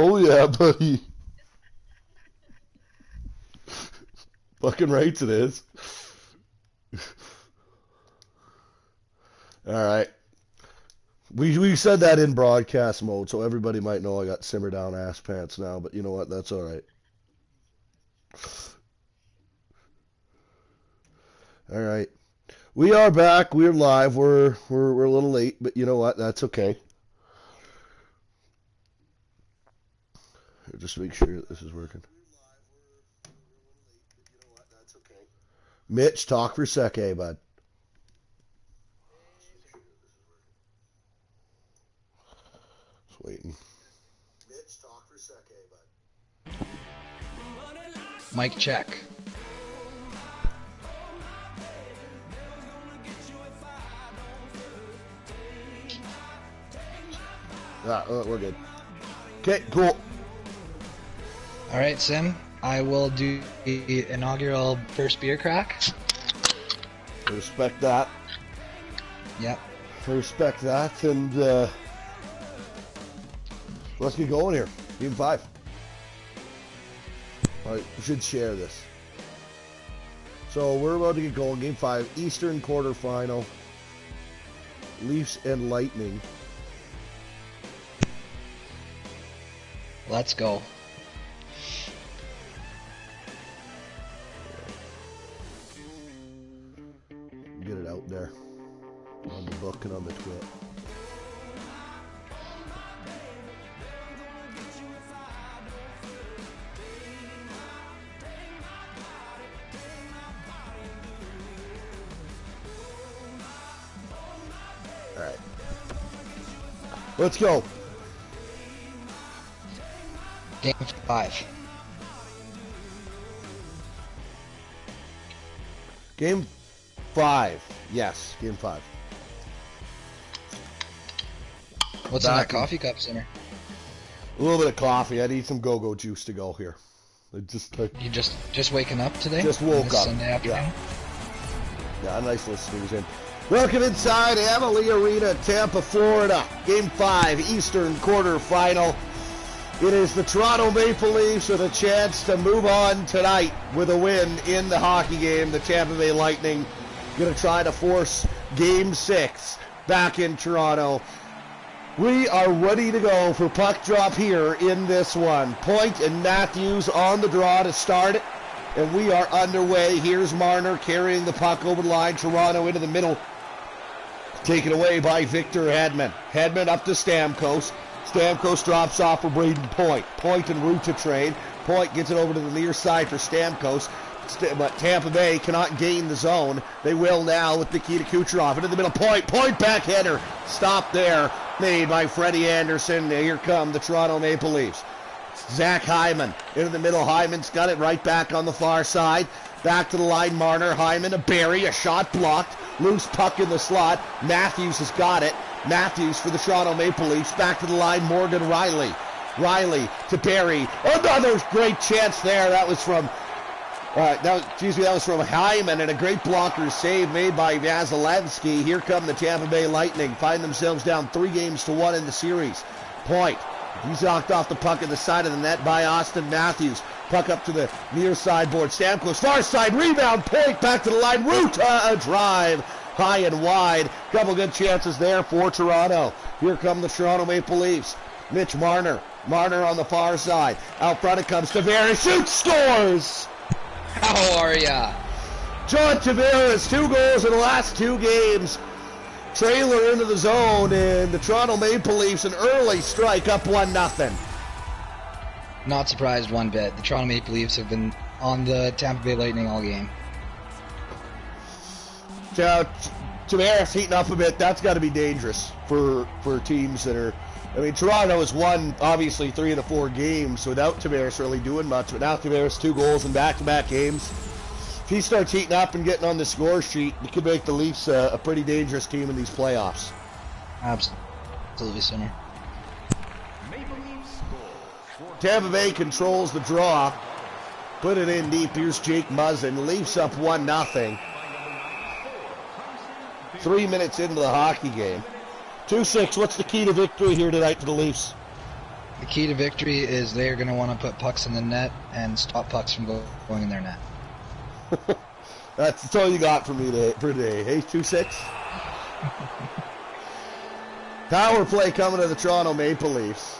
Oh yeah, buddy. Fucking rights it is. All right. We said that in broadcast mode, so everybody might know I got simmer down ass pants now. But you know what? That's all right. All right. We are back. We're live. We're a little late, but you know what? That's okay. Just make sure that this is working. Mitch, talk for a sec, hey, bud. Just waiting. Mitch, talk for a sec, hey, bud. Mic check. We're good. Okay, cool. All right, Sim. I will do the inaugural first beer crack. I respect that. Yep. I respect that, and let's get going here. Game 5. All right, we should share this. So we're about to get going. Game 5, Eastern quarterfinal. Leafs and Lightning. Let's go. Get it out there on the book and on the twit. All right, let's go. Game 5. Game 5. Yes, game 5. What's in that coffee cup, Simmer? A little bit of coffee. I need some go-go juice to go here. I just You just waking up today? Just woke up. Sunday afternoon? Yeah, a nice little snooze in. Welcome inside Amalie Arena, Tampa, Florida. Game 5, Eastern quarterfinal. It is the Toronto Maple Leafs with a chance to move on tonight with a win in the hockey game. The Tampa Bay Lightning going to try to force Game 6 back in Toronto. We are ready to go for puck drop here in this one. Point and Matthews on the draw to start it. And we are underway. Here's Marner carrying the puck over the line. Toronto into the middle. Taken away by Victor Hedman. Hedman up to Stamkos. Stamkos drops off for Braden Point. Point en route to trade. Point gets it over to the near side for Stamkos. But Tampa Bay cannot gain the zone. They will now with Nikita Kucherov. Into the middle. Point backhander. Stop there. Made by Freddie Anderson. Here come the Toronto Maple Leafs. Zach Hyman into the middle. Hyman's got it right back on the far side. Back to the line. Marner. Hyman. A Barry. A shot blocked. Loose puck in the slot. Matthews has got it. Matthews for the Toronto Maple Leafs. Back to the line, Morgan Riley. Riley to Barry. Another great chance there. That was from that was from Hyman, and a great blocker save made by Vasilevsky. Here come the Tampa Bay Lightning. Find themselves down 3-1 in the series. Point. He's knocked off the puck at the side of the net by Austin Matthews. Puck up to the near sideboard. Stamkos, far side, rebound. Point back to the line. Root a drive. High and wide. Couple good chances there for Toronto. Here come the Toronto Maple Leafs. Mitch Marner. Marner on the far side. Out front it comes. Tavares shoots, scores! How are ya? John Tavares, 2 goals in the last 2 games. Trailer into the zone, and the Toronto Maple Leafs an early strike up 1-0. Not surprised one bit. The Toronto Maple Leafs have been on the Tampa Bay Lightning all game. Tavares heating up a bit. That's got to be dangerous for teams that are. I mean, Toronto has won obviously 3 of the 4 games without Tavares really doing much. But now Tavares 2 goals in back-to-back games. If he starts heating up and getting on the score sheet, he could make the Leafs a pretty dangerous team in these playoffs. Absolutely, Simmer. Tampa Bay controls the draw. Put it in deep. Here's Jake Muzzin. Leafs up 1-0. 3 minutes into the hockey game. 2-6. What's the key to victory here tonight for the Leafs? The key to victory is they're going to want to put pucks in the net and stop pucks from going in their net. That's all you got for me today. Hey, 2-6. Power play coming to the Toronto Maple Leafs.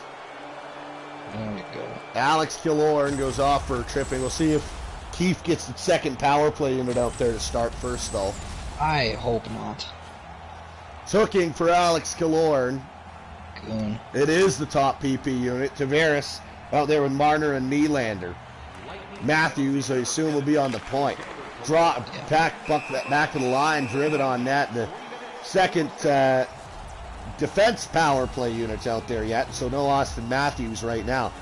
There we go. Alex Killorn goes off for tripping. We'll see if Keefe gets the second power play unit out there to start first, though. I hope not. It's hooking for Alex Killorn. Goon. It is the top PP unit. Tavares out there with Marner and Nylander. Matthews, I assume, will be on the point. Back to the line, driven on net. The second defense power play units out there yet, so no Austin Matthews right now.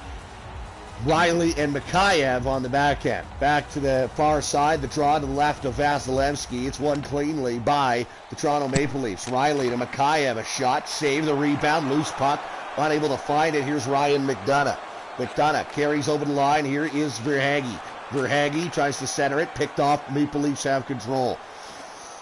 Riley and Mikheyev on the back end. Back to the far side, the draw to the left of Vasilevsky. It's won cleanly by the Toronto Maple Leafs. Riley to Mikheyev, a shot, save the rebound, loose puck, unable to find it. Here's Ryan McDonough. McDonough carries over the line. Here is Verhaeghe. Verhaeghe tries to center it, picked off. Maple Leafs have control.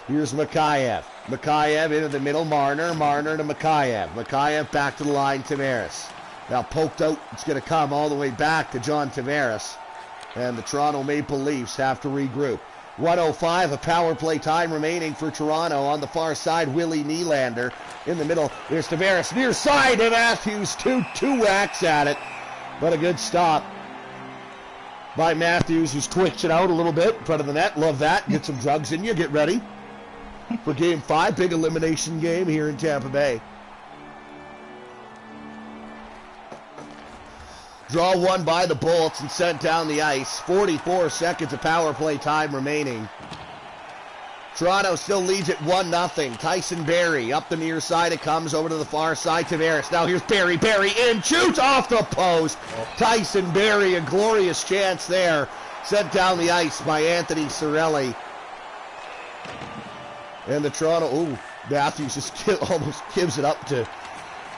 Here's Mikheyev. Mikheyev into the middle, Marner to Mikheyev. Mikheyev back to the line, Tavares. Now poked out, it's going to come all the way back to John Tavares. And the Toronto Maple Leafs have to regroup. 1:05 of power play time remaining for Toronto. On the far side, Willie Nylander. In the middle, there's Tavares. Near side to Matthews. Two whacks at it. But a good stop by Matthews, who's twitching out a little bit in front of the net. Love that. Get some drugs in you. Get ready for Game 5. Big elimination game here in Tampa Bay. Draw one by the Bolts and sent down the ice. 44 seconds of power play time remaining. Toronto still leads it 1-0. Tyson Barrie up the near side. It comes over to the far side. Tavares. Now here's Barrie. Barrie in. Shoots off the post. Tyson Barrie, a glorious chance there. Sent down the ice by Anthony Cirelli. And the Toronto... Matthews just almost gives it up to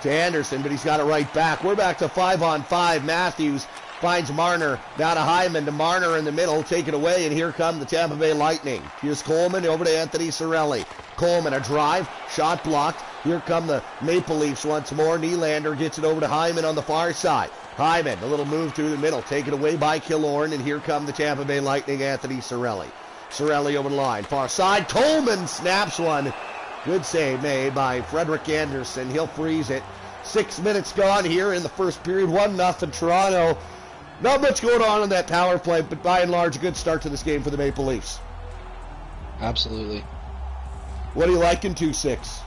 Anderson, but he's got it right back. We're back to 5-on-5. Matthews finds Marner. Now to Hyman, to Marner in the middle. Take it away, and here come the Tampa Bay Lightning. Here's Coleman over to Anthony Cirelli. Coleman, a drive. Shot blocked. Here come the Maple Leafs once more. Nylander gets it over to Hyman on the far side. Hyman, a little move through the middle. Taken away by Killorn, and here come the Tampa Bay Lightning, Anthony Cirelli. Cirelli over the line. Far side. Coleman snaps one. Good save made by Frederick Anderson. He'll freeze it. 6 minutes gone here in the first period. 1-0 Toronto. Not much going on in that power play, but by and large, a good start to this game for the Maple Leafs. Absolutely. What are you liking, 2-6?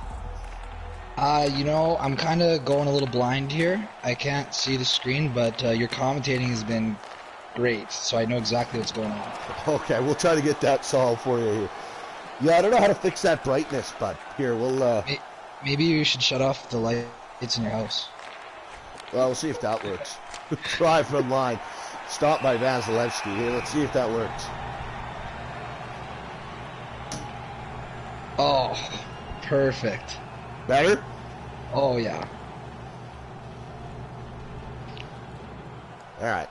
I'm kind of going a little blind here. I can't see the screen, but your commentating has been great, so I know exactly what's going on. Okay, we'll try to get that solved for you here. Yeah, I don't know how to fix that brightness, but here, we'll... Maybe you should shut off the lights in your house. Well, we'll see if that works. Try from line. Stopped by Vasilevsky. Here, let's see if that works. Oh, perfect. Better? Oh, yeah. All right.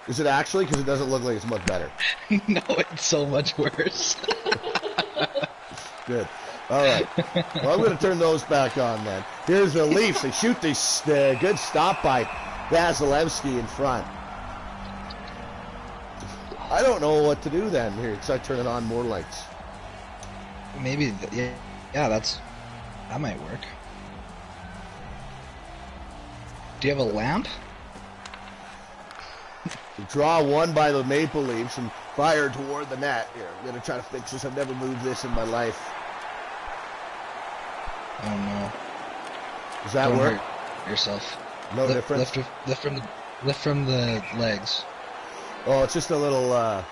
Is it actually? Because it doesn't look like it's much better. No, it's so much worse. Good. All right. Well, I'm going to turn those back on then. Here's the Leafs. They shoot this good stop by Vasilevsky in front. I don't know what to do then here except turning on more lights. Maybe, yeah, that might work. Do you have a lamp? Draw one by the Maple Leafs and fire toward the net. Here, I'm going to try to fix this. I've never moved this in my life. Oh no. Does that Don't work? Hurt yourself. No difference? Lift from the legs. Oh, it's just a little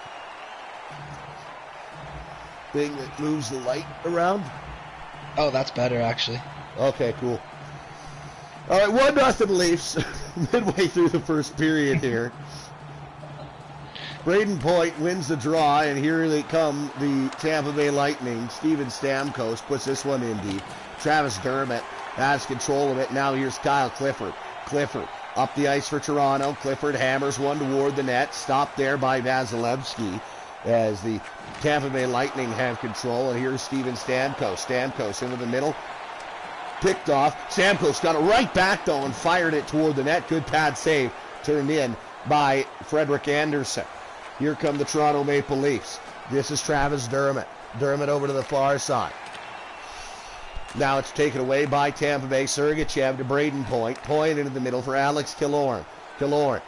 thing that moves the light around. Oh, that's better actually. Okay, cool. All right, 1-0 Leafs midway through the first period here. Braden Point wins the draw, and here they come, the Tampa Bay Lightning. Steven Stamkos puts this one in deep. Travis Dermott has control of it. Now here's Kyle Clifford. Clifford up the ice for Toronto. Clifford hammers one toward the net. Stopped there by Vasilevsky as the Tampa Bay Lightning have control. And here's Steven Stamkos. Stamkos into the middle. picked off. Stamkos got it right back, though, and fired it toward the net. Good pad save, turned in by Frederik Andersen. Here come the Toronto Maple Leafs. This is Travis Dermott. Dermott over to the far side. Now it's taken away by Tampa Bay. Sergachev to Braden Point. Point into the middle for Alex Killorn. Killorn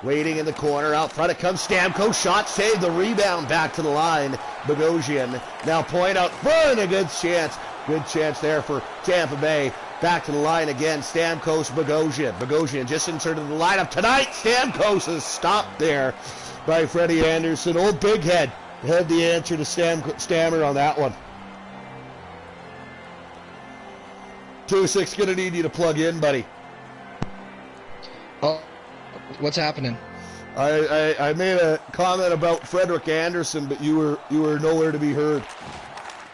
waiting in the corner. Out front it comes Stamkos. Shot saved. The rebound back to the line. Bogosian. Now Point out front. A good chance. Good chance there for Tampa Bay. Back to the line again. Stamkos, Bogosian. Bogosian just inserted the lineup tonight. Stamkos is stopped there by Freddie Andersen. Old Big Head had the answer to Stammer on that one. 2-6 gonna need you to plug in, buddy. Oh, what's happening? I made a comment about Frederik Andersen, but you were nowhere to be heard.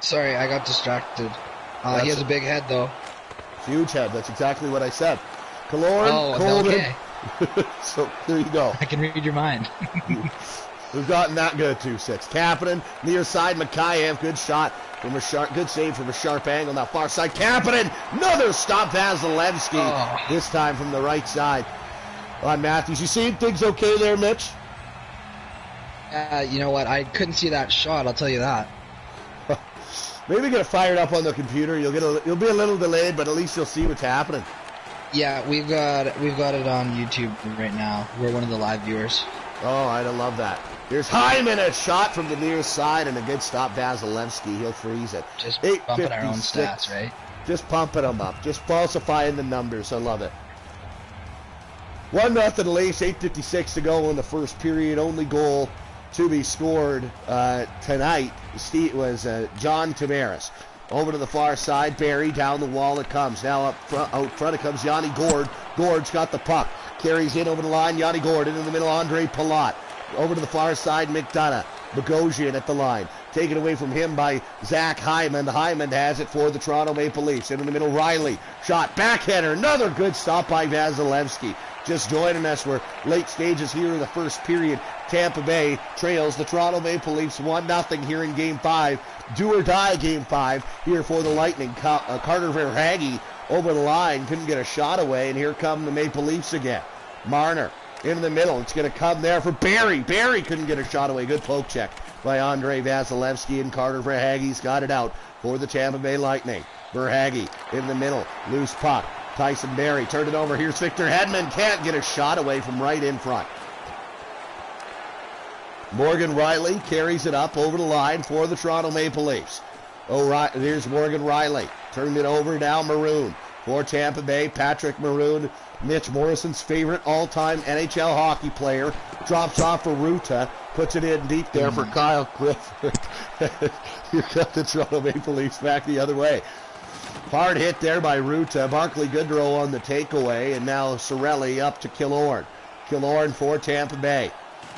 Sorry, I got distracted. He has a big head, though. Huge head. That's exactly what I said. Killorn, Colden. Okay. So there you go. I can read your mind. We've gotten that good. 2-6. Kapanen near side. Mikheyev, good shot from a sharp, good save from a sharp angle. Now far side. Kapanen, another stop. Vasilevsky. This time from the right side on Matthews. You seeing things okay there, Mitch? You know what? I couldn't see that shot. I'll tell you that. Maybe get it fired up on the computer. You'll be a little delayed, but at least you'll see what's happening. Yeah, we've got it on YouTube right now. We're one of the live viewers. Oh, I love that. Here's Hyman, a shot from the near side, and a good stop. Vasilevsky, he'll freeze it. Just bumping our own stats, right? Just pumping them up. Just falsifying the numbers. I love it. 1-0 Leafs, 8:56 to go in the first period. Only goal to be scored tonight was John Tavares. Over to the far side, Barry, down the wall it comes. Now out front it comes Yanni Gourde. Gourde's got the puck. Carries in over the line, Yanni Gourde. Into the middle, Andre Palat. Over to the far side, McDonough. Bogosian at the line. Taken away from him by Zach Hyman. Hyman has it for the Toronto Maple Leafs. Into the middle, Riley. Shot, backhander. Another good stop by Vasilevsky. Just joining us. We're late stages here in the first period. Tampa Bay trails the Toronto Maple Leafs 1-0 here in Game 5. Do or die Game 5 here for the Lightning. Carter Verhaeghe over the line. Couldn't get a shot away, and here come the Maple Leafs again. Marner into the middle. It's going to come there for Barry. Barry couldn't get a shot away. Good poke check by Andre Vasilevsky, and Carter Verhaeghe's got it out for the Tampa Bay Lightning. Verhaeghe in the middle. Loose puck. Tyson Barrie turned it over. Here's Victor Hedman. Can't get a shot away from right in front. Morgan Riley carries it up over the line for the Toronto Maple Leafs. There's Morgan Riley. Turned it over now. Maroon for Tampa Bay. Patrick Maroon, Mitch Morrison's favorite all-time NHL hockey player. Drops off for Ruta. Puts it in deep there for Kyle Clifford. Here come the Toronto Maple Leafs back the other way. Hard hit there by Ruta. Barclay Goodrow on the takeaway. And now Cirelli up to Killorn. Killorn for Tampa Bay.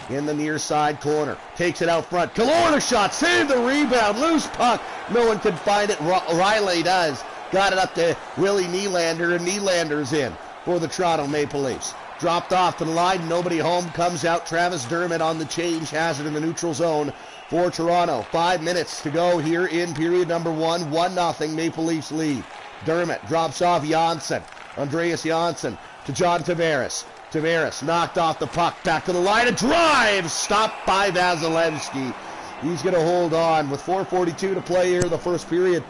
In the near side corner. Takes it out front. Killorn a shot. Save the rebound. Loose puck. No one can find it. Riley does. Got it up to Willie Nylander, and Nylander's in for the Toronto Maple Leafs. Dropped off to the line. Nobody home. Comes out. Travis Dermott on the change. Has it in the neutral zone for Toronto. 5 minutes to go here in period number 1. 1-0 Maple Leafs lead. Dermott drops off Janssen. Andreas Janssen to John Tavares. Tavares knocked off the puck. Back to the line. A drive. Stopped by Vasilevsky. He's going to hold on with 4:42 to play here in the first period.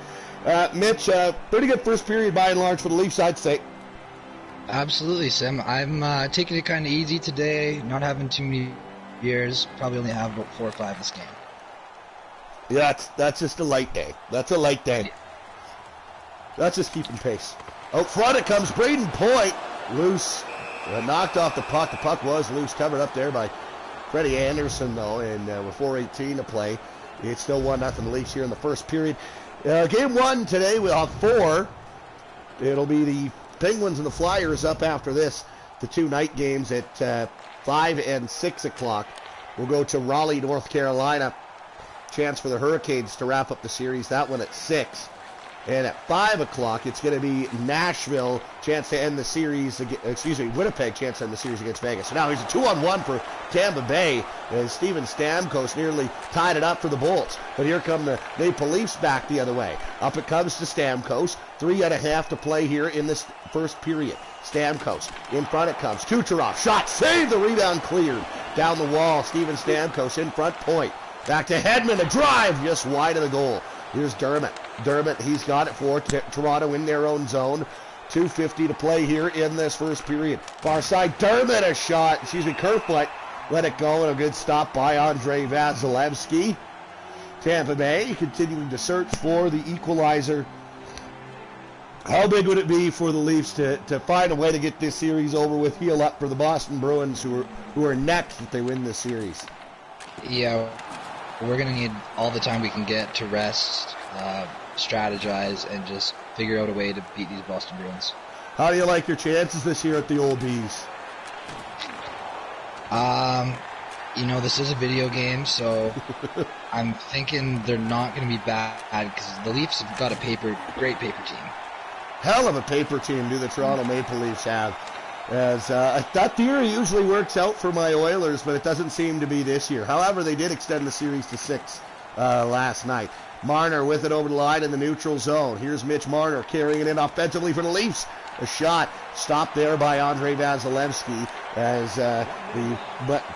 Mitch, pretty good first period by and large for the Leafs, I'd say. Absolutely, Sim. I'm taking it kind of easy today. Not having too many beers. Probably only have about 4 or 5 this game. Yeah, that's just a light day. That's a light day. That's just keeping pace. Out front it comes. Braden Point. Loose. Knocked off the puck. The puck was loose. Covered up there by Freddie Andersen, though. And with 4:18 to play, it's still 1-0 Leafs here in the first period. Game 1 today, we'll have 4. It'll be the Penguins and the Flyers up after this. The 2 night games at 5 and 6 o'clock. We'll go to Raleigh, North Carolina. Chance for the Hurricanes to wrap up the series. That one at 6. And at 5 o'clock, it's going to be Nashville, chance to end the series, Winnipeg, chance to end the series against Vegas. So now here's a 2-on-1 for Tampa Bay, and Steven Stamkos nearly tied it up for the Bolts. But here come the Maple Leafs back the other way. Up it comes to Stamkos. 3.5 to play here in this first period. Stamkos, in front it comes. Kucherov, shot, save, the rebound cleared. Down the wall, Steven Stamkos in front point. Back to Hedman, a drive, just wide of the goal. Here's Dermott. Dermott, he's got it for Toronto in their own zone. 2:50 to play here in this first period. Far side, Dermott, a shot. Kerfoot let it go, and a good stop by Andrei Vasilevsky. Tampa Bay continuing to search for the equalizer. How big would it be for the Leafs to find a way to get this series over with, heal up for the Boston Bruins, who are next if they win this series? Yeah, we're going to need all the time we can get to rest, strategize, and just figure out a way to beat these Boston Bruins. How do you like your chances this year at the Old Bees? This is a video game, so I'm thinking they're not going to be bad because the Leafs have got a great paper team. Hell of a paper team do the Toronto Maple Leafs have. As that theory usually works out for my Oilers, but it doesn't seem to be this year. However, they did extend the series to 6 last night. Marner with it over the line in the neutral zone. Here's Mitch Marner carrying it in offensively for the Leafs. A shot stopped there by Andrei Vasilevsky as the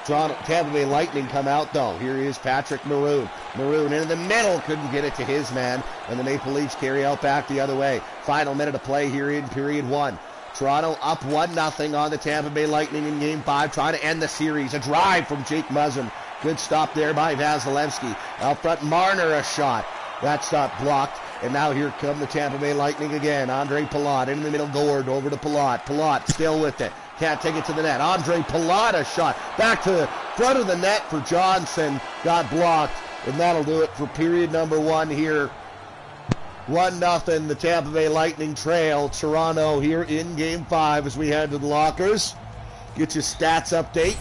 Tampa Bay Lightning come out, though. Here is Patrick Maroon. Maroon into the middle, couldn't get it to his man, and the Maple Leafs carry out back the other way. Final minute of play here in period 1. Toronto up 1-0 on the Tampa Bay Lightning in Game 5, trying to end the series. A drive from Jake Muzzin. Good stop there by Vasilevsky. Out front, Marner, a shot. That shot blocked. And now here come the Tampa Bay Lightning again. Andre Palat in the middle, Gord over to Palat. Palat still with it. Can't take it to the net. Andre Palat, a shot. Back to the front of the net for Johnson. Got blocked. And that'll do it for period number 1 here. 1-0, the Tampa Bay Lightning trail Toronto here in Game 5 as we head to the lockers. Get your stats update.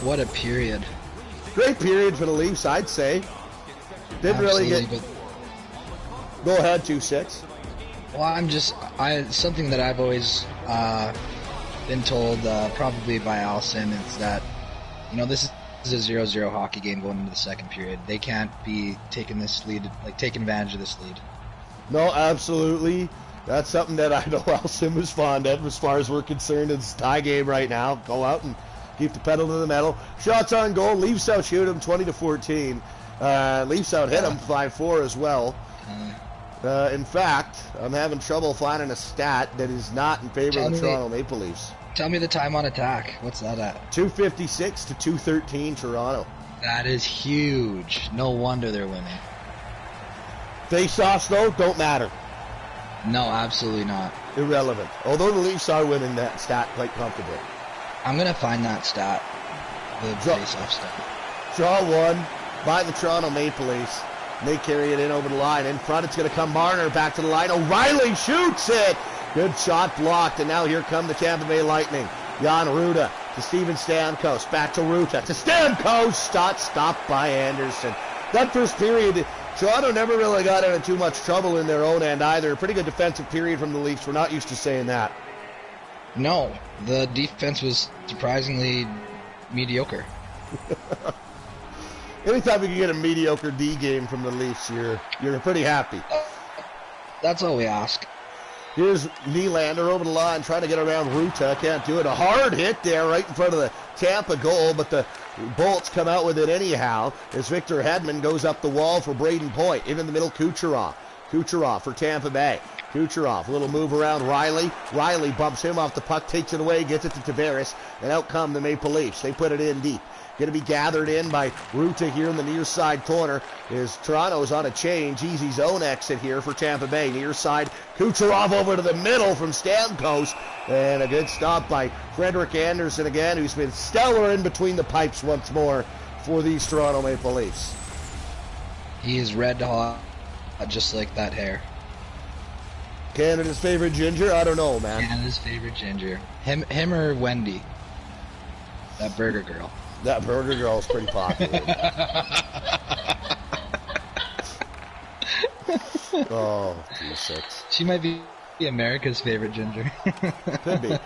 What a period. Great period for the Leafs, I'd say. Didn't really get... Go ahead, 2-6. Well, something that I've always been told, probably by Al Simmons, that, this is a 0-0 hockey game going into the second period. They can't be taking this lead, taking advantage of this lead. No, absolutely. That's something that I know Al Simmons is fond of as far as we're concerned. It's a tie game right now. Go out and keep the pedal to the metal. Shots on goal. Leafs outshoot them 20-14. Leafs out hit them 5-4 as well. In fact, I'm having trouble finding a stat that is not in favor of the Toronto Maple Leafs. Tell me the time on attack. What's that at? 2:56 to 2:13 Toronto. That is huge. No wonder they're winning. Face-offs, though, don't matter. No, absolutely not. Irrelevant. Although the Leafs are winning that stat quite comfortably. I'm going to find that stat. The face-off stat. Draw 1 by the Toronto Maple Leafs. They carry it in over the line. In front, it's going to come Marner back to the line. O'Reilly shoots it. Good shot blocked. And now here come the Tampa Bay Lightning. Jan Ruda to Steven Stamkos. Back to Ruta to Stamkos. Shot stopped by Anderson. That first period, Toronto never really got into too much trouble in their own end either. A pretty good defensive period from the Leafs. We're not used to saying that. No, the defense was surprisingly mediocre. Anytime you can get a mediocre D game from the Leafs, you're pretty happy. That's all we ask. Here's Nylander over the line trying to get around Ruta. Can't do it. A hard hit there right in front of the Tampa goal, but the Bolts come out with it anyhow as Victor Hedman goes up the wall for Braden Point. In the middle, Kucherov. Kucherov for Tampa Bay. Kucherov, a little move around Riley. Riley bumps him off the puck, takes it away, gets it to Tavares, and out come the Maple Leafs. They put it in deep. Going to be gathered in by Ruta here in the near side corner. As Toronto's on a change. Easy zone exit here for Tampa Bay. Near side, Kucherov over to the middle from Stamkos. And a good stop by Frederik Andersen again, who's been stellar in between the pipes once more for these Toronto Maple Leafs. He is red hot, just like that hair. Canada's favorite ginger? I don't know, man. Canada's favorite ginger. Him or Wendy. That burger girl. That burger girl is pretty popular. Oh, 2-6. She might be America's favorite ginger. Could be.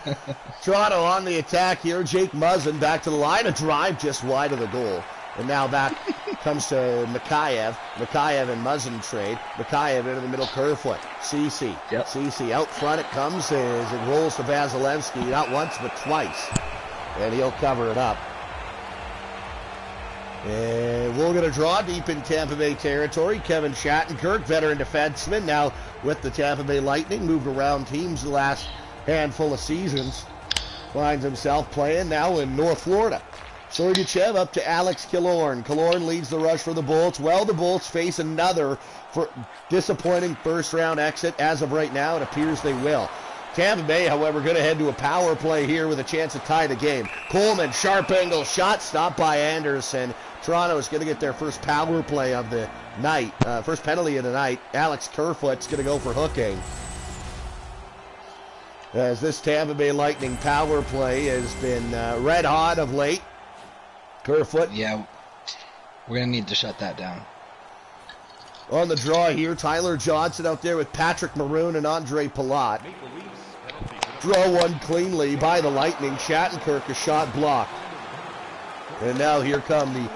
Toronto on the attack here. Jake Muzzin back to the line. A drive just wide of the goal. And now back comes to Mikheyev. Mikheyev and Muzzin trade. Mikheyev into the middle, Kerfoot. Cece. Yep. Cece out front it comes as it rolls to Vasilevsky. Not once, but twice. And he'll cover it up. And we're going to draw deep in Tampa Bay territory. Kevin Shattenkirk, veteran defenseman, now with the Tampa Bay Lightning, moved around teams the last handful of seasons. Finds himself playing now in North Florida. Sergachev up to Alex Killorn. Killorn leads the rush for the Bolts. Well, the Bolts face another disappointing first-round exit. As of right now, it appears they will. Tampa Bay, however, going to head to a power play here with a chance to tie the game. Coleman, sharp angle shot, stopped by Anderson. Toronto is going to get their first power play of the night, first penalty of the night. Alex Kerfoot's going to go for hooking. As this Tampa Bay Lightning power play has been red hot of late. Kerfoot. Yeah, we're going to need to shut that down. On the draw here, Tyler Johnson out there with Patrick Maroon and Andre Palat. Draw one cleanly by the Lightning. Shattenkirk, a shot blocked. And now here come the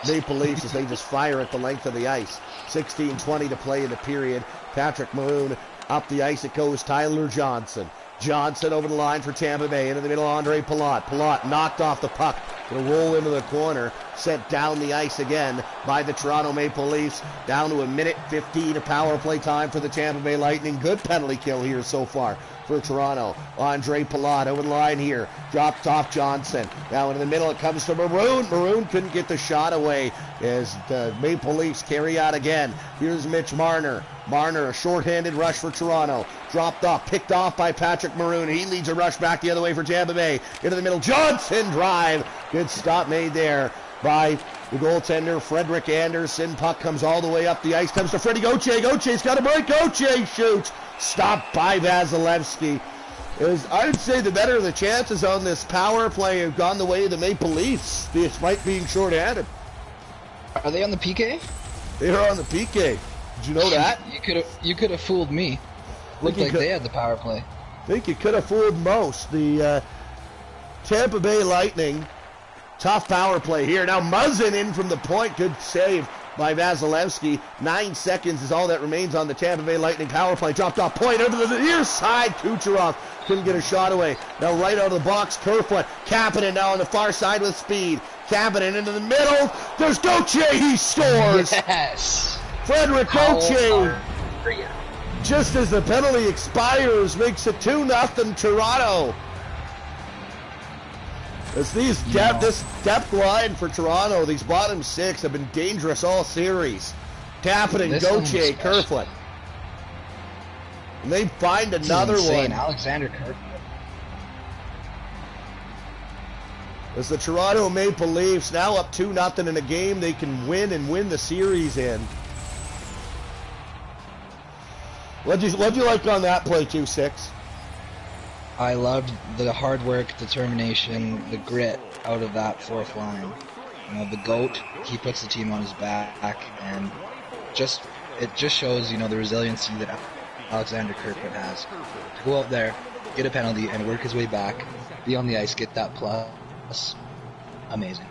Maple Leafs as they just fire at the length of the ice. 16:20 to play in the period. Patrick Maroon up the ice. It goes Tyler Johnson. Johnson over the line for Tampa Bay. Into the middle, Andre Palat. Palat knocked off the puck. Going to roll into the corner. Sent down the ice again by the Toronto Maple Leafs. Down to a minute 15 of power play time for the Tampa Bay Lightning. Good penalty kill here so far for Toronto. Andre Palat over the line here. Dropped off Johnson. Now into the middle it comes to Maroon. Maroon couldn't get the shot away as the Maple Leafs carry out again. Here's Mitch Marner. Marner, a shorthanded rush for Toronto. Dropped off, picked off by Patrick Maroon. He leads a rush back the other way for Tampa Bay. Into the middle, Johnson drive. Good stop made there by the goaltender, Frederick Anderson. Puck comes all the way up the ice, comes to Freddie Gauthier. Gauthier's got a break. Gauthier shoots. Stopped by Vasilevsky. I would say the better the chances on this power play have gone the way of the Maple Leafs, despite being shorthanded. Are they on the PK? They are on the PK. Did you know that? You could have fooled me. Looked like they had the power play. I think you could have fooled most. The Tampa Bay Lightning, tough power play here. Now Muzzin in from the point. Good save by Vasilevsky. 9 seconds is all that remains on the Tampa Bay Lightning power play. Dropped off point over the near side. Kucherov couldn't get a shot away. Now right out of the box, Kerfoot. Kapanen now on the far side with speed. Kapanen into the middle. There's Gauthier. He scores. Yes. Frederick Gauthier, just as the penalty expires, makes it 2-0 Toronto. As this depth line for Toronto, these bottom six have been dangerous all series. Kapanen, Gauthier, Kerfoot. And they find another one. Alexander Kerfoot. As the Toronto Maple Leafs now up 2-0 in a game they can win and win the series in. What'd you like on that play, 2-6? I loved the hard work, determination, the grit out of that fourth line. You know, the GOAT, he puts the team on his back, and it just shows, you know, the resiliency that Alexander Kerfoot has. To go out there, get a penalty, and work his way back, be on the ice, get that plus. Amazing.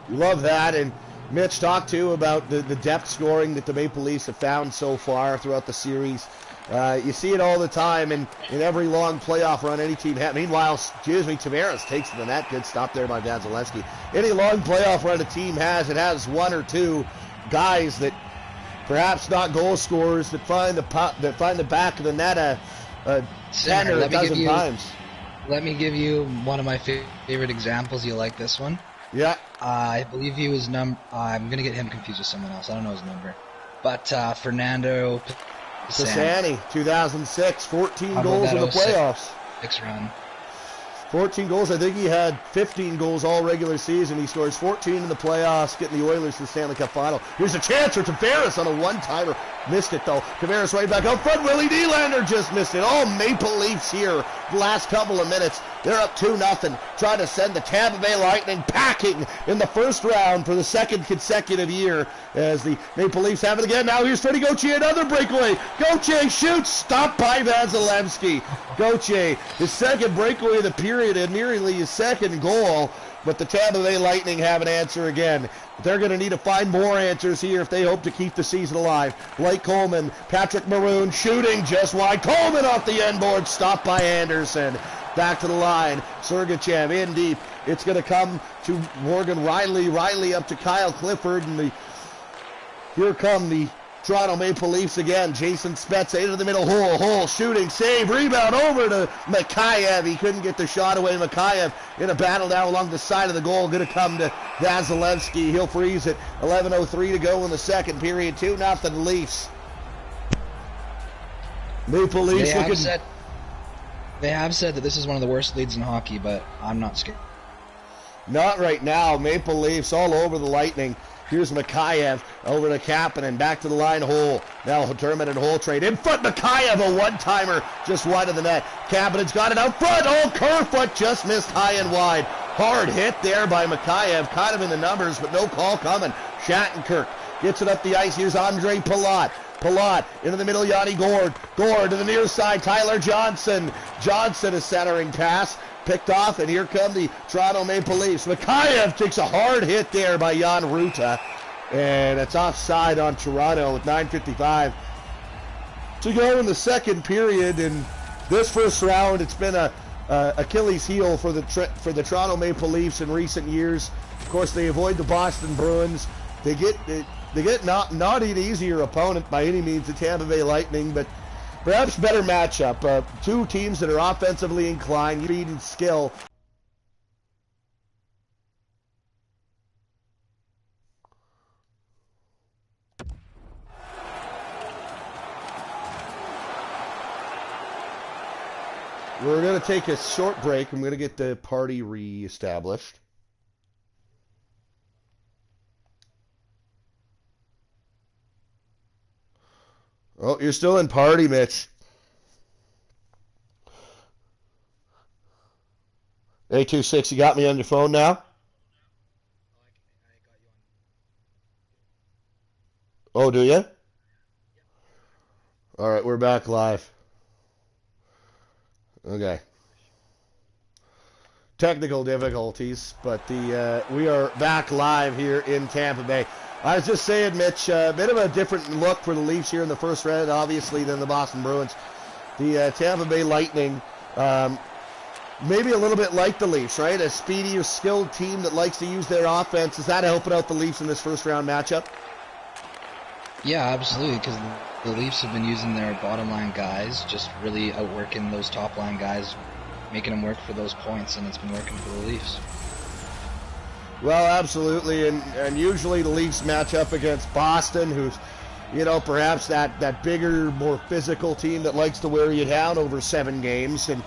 You love that, and Mitch talked too about the depth scoring that the Maple Leafs have found so far throughout the series. You see it all the time in every long playoff run any team has. Meanwhile, Tavares takes to the net. Good stop there by Vasilevsky. Any long playoff run a team has, it has one or two guys that perhaps not goal scorers that find the back of the net a 10 or a dozen times. Let me give you one of my favorite examples. You like this one? Yeah. I believe he was I'm going to get him confused with someone else. I don't know his number. But Fernando Pisani, 2006, 14 goals in the playoffs. 6 run. 14 goals. I think he had 15 goals all regular season. He scores 14 in the playoffs, getting the Oilers to the Stanley Cup final. Here's a chance for Tavares on a one-timer. Missed it, though. Tavares right back out front. Willie Nylander just missed it. All Maple Leafs here. last couple of minutes. They're up 2-0, trying to send the Tampa Bay Lightning packing in the first round for the second consecutive year as the Maple Leafs have it again. Now here's Freddie Gauthier, another breakaway. Gauthier shoots, stopped by Vasilevsky. Gauthier, his second breakaway of the period and nearly his second goal. But the Tampa Bay Lightning have an answer again. They're going to need to find more answers here if they hope to keep the season alive. Blake Coleman, Patrick Maroon shooting just wide. Coleman off the end board, stopped by Anderson. Back to the line, Sergachev in deep. It's going to come to Morgan Riley. Riley up to Kyle Clifford. And here come the Toronto Maple Leafs again. Jason Spezza into the middle hole, shooting, save, rebound over to Mikheyev. He couldn't get the shot away. Mikheyev in a battle down along the side of the goal. Going to come to Vasilevsky. He'll freeze it. 11:03 to go in the second period. 2-0 Leafs. Maple Leafs looking... They have said that this is one of the worst leads in hockey, but I'm not scared. Not right now. Maple Leafs all over the Lightning. Here's Mikheyev over to Kapanen, back to the line hole. Now Dermott and hole trade. In front, Mikheyev, a one-timer just wide of the net. Kapanen's got it out front. Oh, Kerfoot just missed high and wide. Hard hit there by Mikheyev. Kind of in the numbers, but no call coming. Shattenkirk gets it up the ice. Here's Andre Palat. Palat into the middle, Yanni Gourde. Gourde to the near side, Tyler Johnson. Johnson is centering pass. Picked off, and here come the Toronto Maple Leafs. Mikheyev takes a hard hit there by Jan Ruta. And it's offside on Toronto with 9:55 to go in the second period. In this first round, it's been a Achilles heel for the Toronto Maple Leafs in recent years. Of course, they avoid the Boston Bruins. They get not an easier opponent by any means, the Tampa Bay Lightning, but perhaps better matchup. Two teams that are offensively inclined, speed and skill. We're going to take a short break. I'm going to get the party reestablished. Oh, you're still in party, Mitch. 826, you got me on your phone now? Oh, do you? All right, we're back live. Okay. Technical difficulties, but we are back live here in Tampa Bay. I was just saying, Mitch, a bit of a different look for the Leafs here in the first round, obviously, than the Boston Bruins. The Tampa Bay Lightning, maybe a little bit like the Leafs, right? A speedy or skilled team that likes to use their offense. Is that helping out the Leafs in this first round matchup? Yeah, absolutely, because the Leafs have been using their bottom line guys, just really outworking those top line guys, making them work for those points, and it's been working for the Leafs. Well, absolutely, and usually the Leafs match up against Boston, who's, you know, perhaps that bigger, more physical team that likes to wear you down over 7 games, and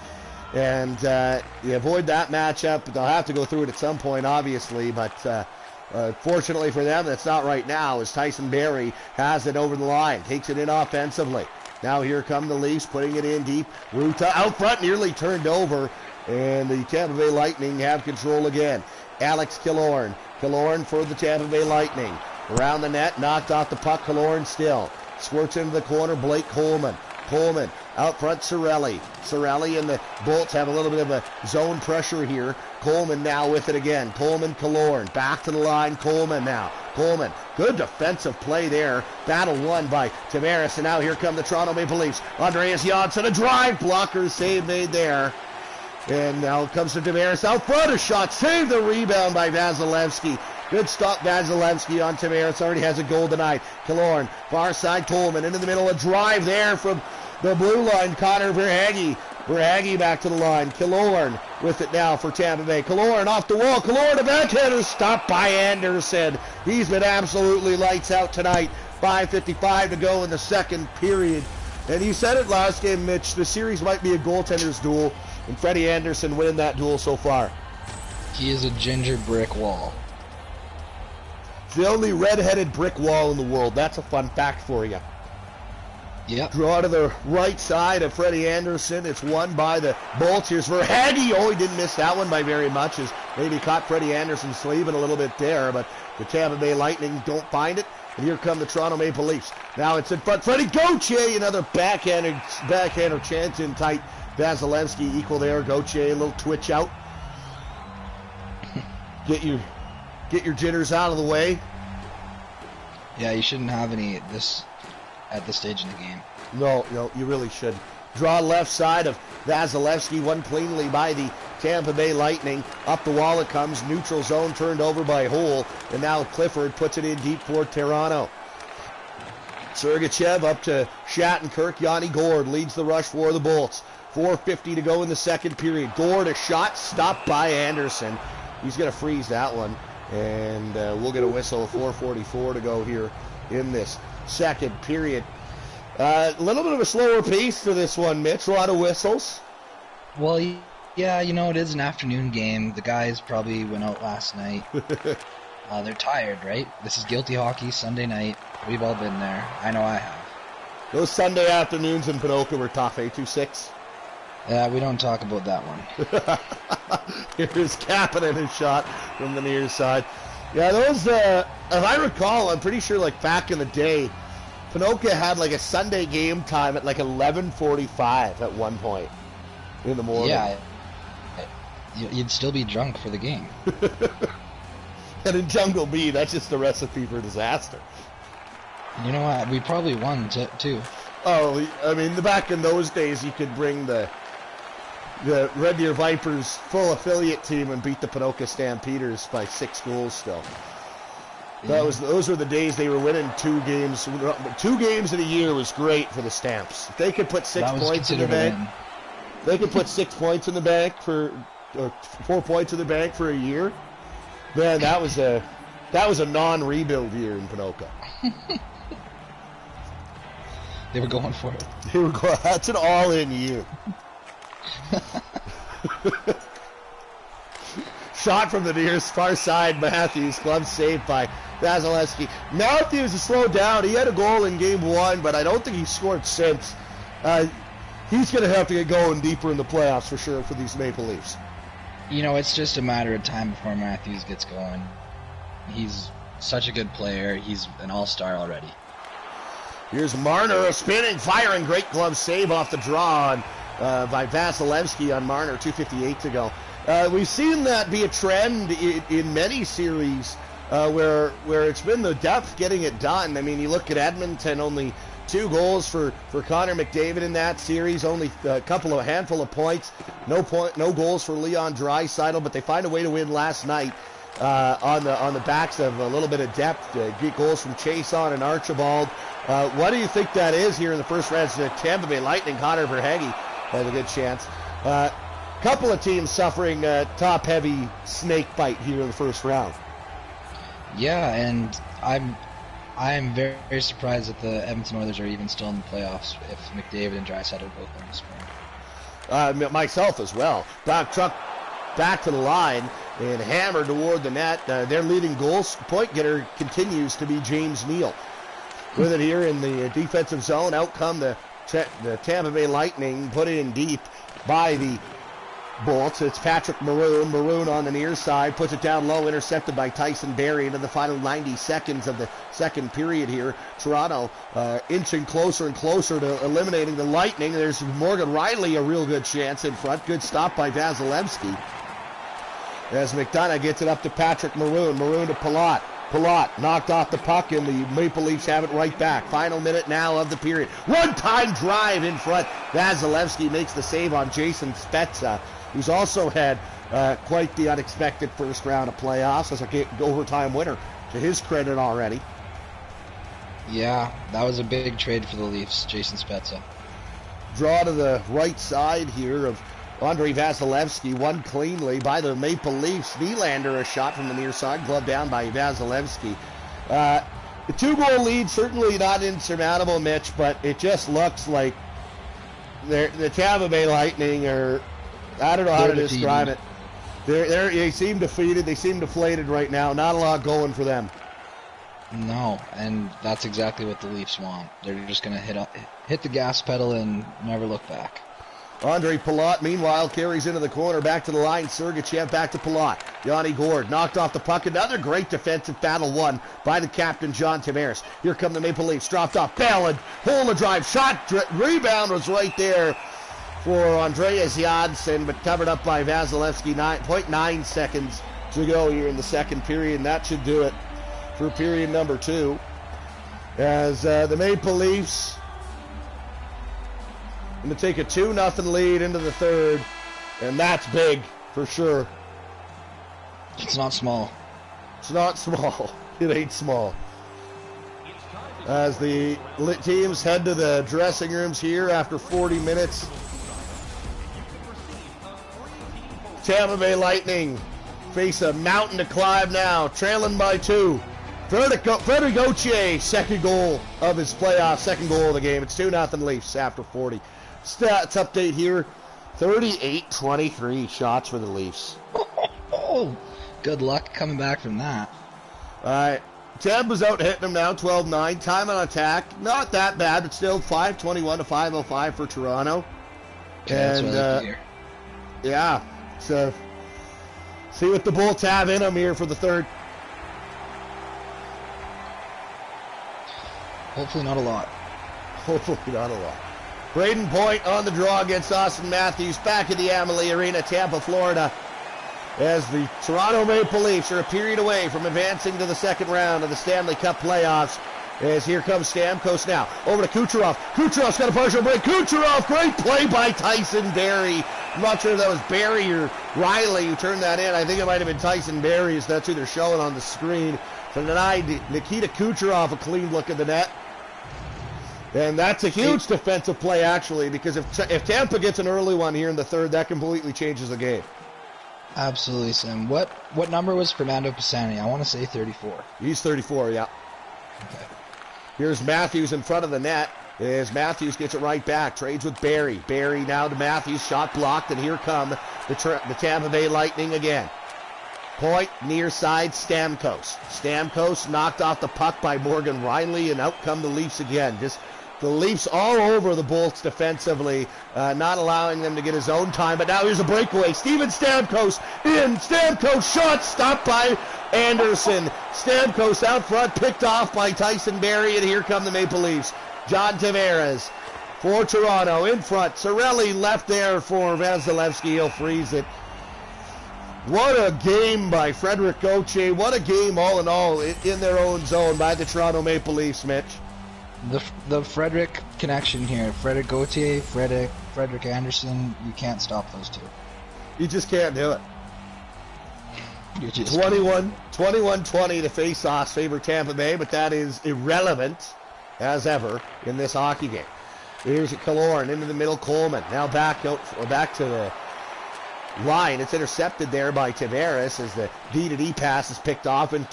you avoid that matchup. They'll have to go through it at some point, obviously, but fortunately for them, that's not right now, as Tyson Barrie has it over the line, takes it in offensively. Now here come the Leafs, putting it in deep. Ruta out front, nearly turned over, and the Tampa Bay Lightning have control again. Alex Killorn. Killorn for the Tampa Bay Lightning. Around the net, knocked off the puck. Killorn still. Squirts into the corner, Blake Coleman. Coleman out front, Cirelli. Cirelli and the Bolts have a little bit of a zone pressure here. Coleman now with it again. Coleman, Killorn. Back to the line, Coleman now. Coleman, good defensive play there. Battle won by Tavares, and now here come the Toronto Maple Leafs. Andreas Janssen, a drive blocker, save made there. And now it comes to Tavares out front, a shot, save the rebound by Vasilevsky. Good stop, Vasilevsky on Tavares, already has a goal tonight. Killorn, far side, Coleman, into the middle, a drive there from the blue line, Connor Verhaeghe. Verhaeghe back to the line, Killorn with it now for Tampa Bay. Killorn off the wall, Killorn, a backhander, stopped by Anderson. He's been absolutely lights out tonight. 5:55 to go in the second period. And you said it last game, Mitch, the series might be a goaltender's duel. And Freddie Anderson winning that duel so far. He is a ginger brick wall. It's the only red-headed brick wall in the world. That's a fun fact for you. Yep. Draw to the right side of Freddie Anderson. It's won by the Bolts. Here's Verhaeghe. Oh, he didn't miss that one by very much. As maybe caught Freddie Anderson sleeving a little bit there, but the Tampa Bay Lightning don't find it. And here come the Toronto Maple Leafs. Now it's in front. Freddie Gauthier, another backhander chance in tight. Vasilevsky equal there. Gauthier, a little twitch out. Get your jitters out of the way. Yeah, you shouldn't have any at this stage in the game. No, you really shouldn't. Draw left side of Vasilevsky, won cleanly by the Tampa Bay Lightning. Up the wall it comes, neutral zone turned over by Houle, and now Clifford puts it in deep for Toronto. Sergachev up to Shattenkirk. Yanni Gourde leads the rush for the Bolts. 4:50 to go in the second period. Gourde, a shot stopped by Anderson. He's going to freeze that one, and we'll get a whistle. 4:44 to go here in this second period. A little bit of a slower pace for this one, Mitch. A lot of whistles. Well, yeah, it is an afternoon game. The guys probably went out last night. They're tired, right? This is guilty hockey, Sunday night. We've all been there. I know I have. Those Sunday afternoons in Pinoca were tough, 2-6. Yeah, we don't talk about that one. Here's Kapanen, his shot from the near side. Yeah, those, if I recall, I'm pretty sure like back in the day, Pinoca had like a Sunday game time at like 11:45 at one point in the morning. Yeah, you'd still be drunk for the game. And in Jungle B, that's just a recipe for disaster. You know what? We probably won too. Oh, I mean, back in those days, you could bring the Red Deer Vipers full affiliate team and beat the Pinoca Stampeders by 6 goals still. Those were the days they were winning 2 games. 2 games in a year was great for the Stamps. If they could put 6 points in the bank. They could put 6 points in the bank or 4 points in the bank for a year. Man, that was a non-rebuild year in Pinoca. They were going for it. That's an all-in year. Shot from the near far side, Matthews. Glove saved by Vasilevsky. Matthews is slowed down. He had a goal in game 1, but I don't think he's scored since. He's going to have to get going deeper in the playoffs for sure for these Maple Leafs. It's just a matter of time before Matthews gets going. He's such a good player. He's an all-star already. Here's Marner, spinning, firing. Great glove save off the draw by Vasilevsky on Marner. 2:58 to go. We've seen that be a trend in many series where it's been the depth getting it done. I mean, you look at Edmonton, only 2 goals for Connor McDavid in that series, only a handful of points, no goals for Leon Draisaitl, but they find a way to win last night on the backs of a little bit of depth. Get goals from Chason and Archibald. What do you think that is here in the first round? The Tampa Bay Lightning, Connor Verhaeghe has a good chance. Couple of teams suffering top-heavy snake bite here in the first round. Yeah, and I'm very, very surprised that the Edmonton Oilers are even still in the playoffs if McDavid and Draisaitl are both on the score. Myself as well. Truck back to the line and hammered toward the net. Their leading point getter continues to be James Neal. With it here in the defensive zone, out come the Tampa Bay Lightning, put in deep by the Bolts. It's Patrick Maroon. Maroon on the near side, puts it down low, intercepted by Tyson Barrie into the final 90 seconds of the second period here. Toronto inching closer and closer to eliminating the Lightning. There's Morgan Riley, a real good chance in front. Good stop by Vasilevsky. As McDonough gets it up to Patrick Maroon. Maroon to Palat. Palat knocked off the puck, and the Maple Leafs have it right back. Final minute now of the period. One-time drive in front. Vasilevsky makes the save on Jason Spezza, who's also had quite the unexpected first round of playoffs as an overtime winner, to his credit already. Yeah, that was a big trade for the Leafs, Jason Spezza. Draw to the right side here of Andrei Vasilevsky, won cleanly by the Maple Leafs. Nylander, a shot from the near side, glove down by Vasilevsky. The 2-goal lead, certainly not insurmountable, Mitch, but it just looks like the Tampa Bay Lightning are, I don't know how to describe it. They seem defeated. They seem deflated right now. Not a lot going for them. No, and that's exactly what the Leafs want. They're just going to hit the gas pedal and never look back. Andre Palat, meanwhile, carries into the corner, back to the line. Sergachev back to Palat. Yanni Gord knocked off the puck. Another great defensive battle won by the captain, John Tavares. Here come the Maple Leafs. Dropped off. Ballard. Hole in the drive. Shot. Rebound was right there for Andreas Janssen, but covered up by Vasilevsky. 9.9 seconds to go here in the second period, and that should do it for period number 2. As the Maple Leafs going to take a 2-0 lead into the third, and that's big for sure. It's not small. It's not small. It ain't small. As the teams head to the dressing rooms here after 40 minutes. Tampa Bay Lightning face a mountain to climb now, trailing by 2. Frederic Gauthier, second goal of his playoff, second goal of the game. It's 2-0 Leafs after 40. Stats update here, 38-23 shots for the Leafs. Oh, good luck coming back from that. All right, Tampa's out hitting them now, 12-9. Time on attack, not that bad, but still 5:21 to 5:05 for Toronto. Okay, and that's what I like to hear. Yeah, so see what the Bolts have in them here for the third. Hopefully not a lot. Hopefully not a lot. Braden Point on the draw against Austin Matthews back at the Amalie Arena, Tampa, Florida, as the Toronto Maple Leafs are a period away from advancing to the second round of the Stanley Cup playoffs. As here comes Stamkos now, over to Kucherov. Kucherov's got a partial break. Kucherov, great play by Tyson Barrie. I'm not sure if that was Barrie or Riley who turned that in. I think it might have been Tyson Barrie, as that's who they're showing on the screen. So denied Nikita Kucherov a clean look at the net. And that's a huge defensive play, actually, because if Tampa gets an early one here in the third, that completely changes the game. Absolutely, Sam. What number was Fernando Pisani? I want to say 34. He's 34, yeah. Okay. Here's Matthews in front of the net. As Matthews gets it right back, trades with Barrie. Barrie now to Matthews, shot blocked, and here come the Tampa Bay Lightning again. Point, near side, Stamkos. Stamkos knocked off the puck by Morgan Riley, and out come the Leafs again. Just the Leafs all over the Bolts defensively, not allowing them to get his own time. But now here's a breakaway. Steven Stamkos in. Stamkos shot stopped by Anderson. Stamkos out front, picked off by Tyson Barrie, and here come the Maple Leafs. John Tavares for Toronto in front. Cirelli left there for Vasilevsky. He'll freeze it. What a game by Frederic Gauthier. What a game all in all in their own zone by the Toronto Maple Leafs, Mitch. The Frederic connection here. Frederic Gauthier, Frederic Anderson. You can't stop those two. You just can't do it. 21-20 the face-offs favor Tampa Bay, but that is irrelevant as ever in this hockey game. Here's Killorn into the middle. Coleman now back to the line. It's intercepted there by Tavares as the D-to-D pass is picked off, and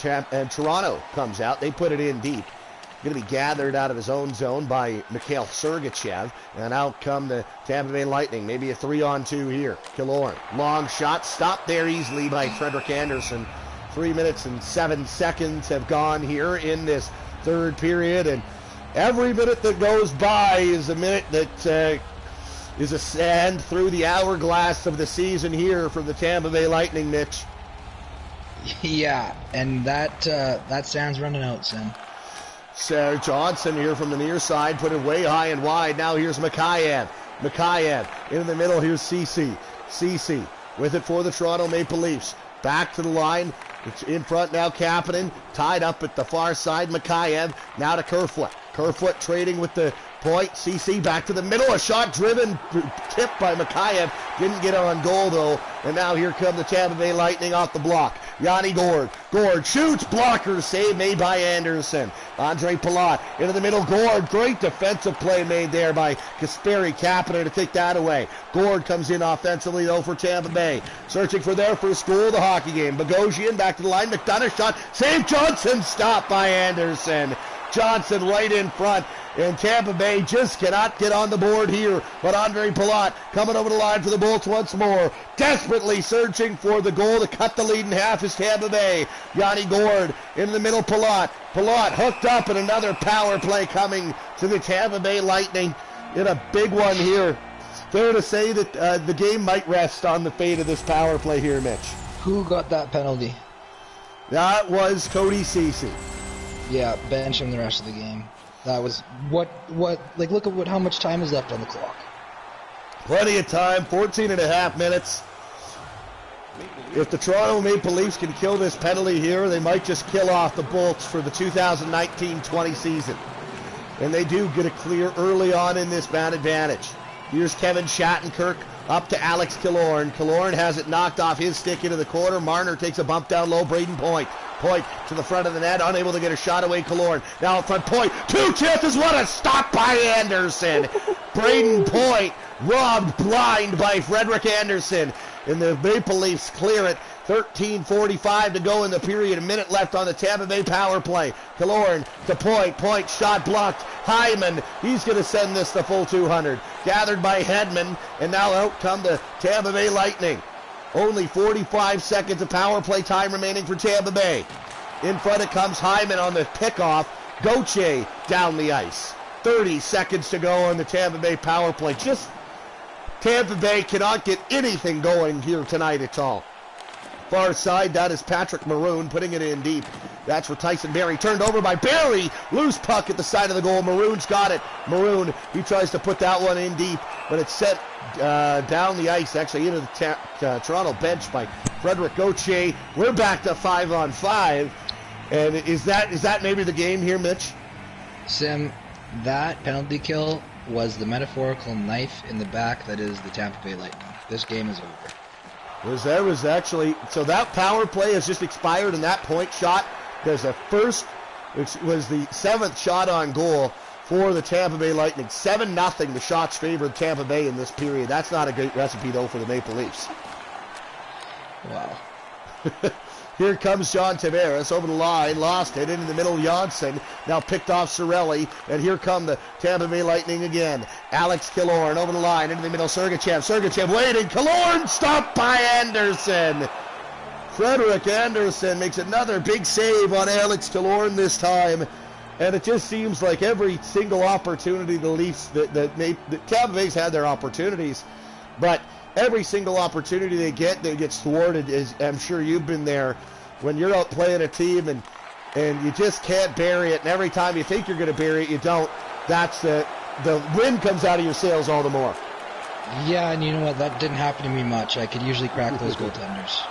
Toronto comes out. They put it in deep. Going to be gathered out of his own zone by Mikhail Sergachev, and out come the Tampa Bay Lightning. Maybe a 3-on-2 here. Killorn, long shot, stopped there easily by Frederic Anderson. 3 minutes and 7 seconds have gone here in this third period, and every minute that goes by is a minute that is a sand through the hourglass of the season here for the Tampa Bay Lightning, Mitch. Yeah, and that sand's running out, Sam. Sarah Johnson here from the near side, put it way high and wide. Now here's Mikheyev. Mikheyev in the middle. Here's Ceci. Ceci with it for the Toronto Maple Leafs. Back to the line. It's in front now. Kapanen tied up at the far side. Mikheyev now to Kerfoot. Kerfoot trading with the point. Ceci back to the middle. A shot driven, tipped by Mikheyev. Didn't get on goal though. And now here come the Tampa Bay Lightning off the block. Yanni Gord. Gord shoots. Blocker save made by Anderson. Andre Palat into the middle. Gord. Great defensive play made there by Kasperi Kapanen to take that away. Gord comes in offensively though for Tampa Bay. Searching for their first goal of the hockey game. Bogosian back to the line. McDonough shot. Save Johnson. Stopped by Anderson. Johnson right in front. And Tampa Bay just cannot get on the board here. But Andre Palat coming over the line for the Bolts once more. Desperately searching for the goal to cut the lead in half is Tampa Bay. Yanni Gord into the middle, Palat. Palat hooked up, and another power play coming to the Tampa Bay Lightning in a big one here. Fair to say that the game might rest on the fate of this power play here, Mitch. Who got that penalty? That was Cody Ceci. Yeah, bench him the rest of the game. That was what like look at how much time is left on the clock. Plenty of time, 14 and a half minutes. If the Toronto Maple Leafs can kill this penalty here, they might just kill off the Bolts for the 2019-20 season. And they do get a clear early on in this man advantage. Here's Kevin Shattenkirk up to Alex Killorn. Killorn has it knocked off his stick into the corner. Marner takes a bump down low. Braden Point. Point to the front of the net, unable to get a shot away. Killorn now in front. Point. Two chances. What a stop by Anderson. Braden Point robbed blind by Frederick Anderson. And the Maple Leafs clear it. 13:45 to go in the period. A minute left on the Tampa Bay power play. Killorn to Point. Point shot blocked. Hyman, he's going to send this the full 200. Gathered by Hedman, and now out come the Tampa Bay Lightning. Only 45 seconds of power play time remaining for Tampa Bay. In front it comes Hyman on the pickoff. Gauthier down the ice. 30 seconds to go on the Tampa Bay power play. Just Tampa Bay cannot get anything going here tonight at all. Far side, that is Patrick Maroon putting it in deep. That's for Tyson Barrie. Turned over by Barrie. Loose puck at the side of the goal. Maroon's got it. Maroon, he tries to put that one in deep, but it's set down the ice, actually into the Toronto bench by Frederick Gauthier. We're back to 5-on-5. And is that maybe the game here, Mitch? Sim, that penalty kill was the metaphorical knife in the back that is the Tampa Bay Lightning. This game is over. There was actually, so that power play has just expired, and that point shot, there's a first, which was the 7th shot on goal for the Tampa Bay Lightning. 7-0, the shots favored Tampa Bay in this period. That's not a great recipe, though, for the Maple Leafs. Wow. Here comes John Tavares over the line, lost it into the middle. Janssen now picked off Cirelli, and here come the Tampa Bay Lightning again. Alex Killorn over the line into the middle. Sergachev waiting. Killorn stopped by Anderson. Frederick Anderson makes another big save on Alex Killorn this time, and it just seems like every single opportunity the Leafs, the Tampa Bay's had their opportunities, but every single opportunity they get thwarted. As I'm sure you've been there, when you're out playing a team and you just can't bury it, and every time you think you're going to bury it, you don't. That's the wind comes out of your sails all the more. Yeah, and you know what? That didn't happen to me much. I could usually crack those goaltenders.